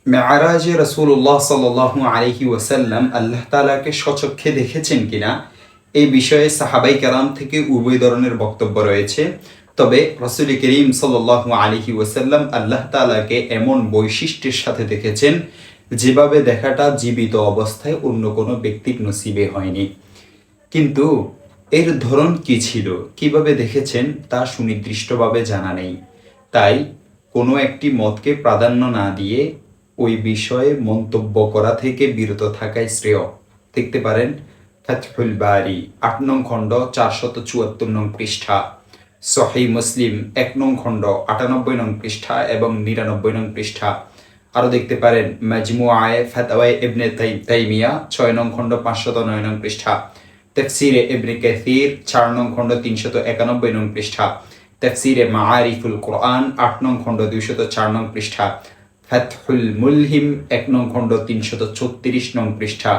মেরাজে রাসূলুল্লাহ সাল্লাল্লাহু আলাইহি ওয়াসাল্লাম আল্লাহ তাআলাকে স্বচক্ষে দেখেছেন কিনা এই বিষয়ে সাহাবাই কেরাম থেকে উভয় ধরনের বক্তব্য রয়েছে। তবে রাসূল করিম সাল্লাল্লাহু আলাইহি ওয়াসাল্লাম আল্লাহ তাআলাকে এমন বৈশিষ্ট্যের সাথে দেখেছেন যেভাবে দেখাটা জীবিত অবস্থায় অন্য কোনো ব্যক্তির নসিবে হয়নি। কিন্তু এর ধরন কি ছিল, কিভাবে দেখেছেন তা সুনির্দিষ্টভাবে জানা নেই। তাই কোনো একটি মতকে প্রাধান্য না দিয়ে ওই বিষয়ে মন্তব্য করা থেকে বিরত থাকাই শ্রেয়। দেখতে পারেন ফাতহুল বারি ৮ নং খণ্ড ৪৭৪ নং পৃষ্ঠা, সহিহ মুসলিম ১ নং খণ্ড ৯৮ নং পৃষ্ঠা এবং ৯৯ নং পৃষ্ঠা। আরও দেখতে পারেন মাজমুআয়ে ফাতাওয়ায়ে ইবনে তাইমিয়া ৬ নং খণ্ড ৫০৯ নং পৃষ্ঠা, তাফসীরে ইবনে কাসির ৪ নং খণ্ড ৩৯১ নং পৃষ্ঠা, তাফসীরে মাআরিফুল কোরআন ৮ নং খণ্ড ২০৪ নং পৃষ্ঠা, ফাতহুল মুলহিম ১ নং খণ্ড ৩৩৬ নং পৃষ্ঠা।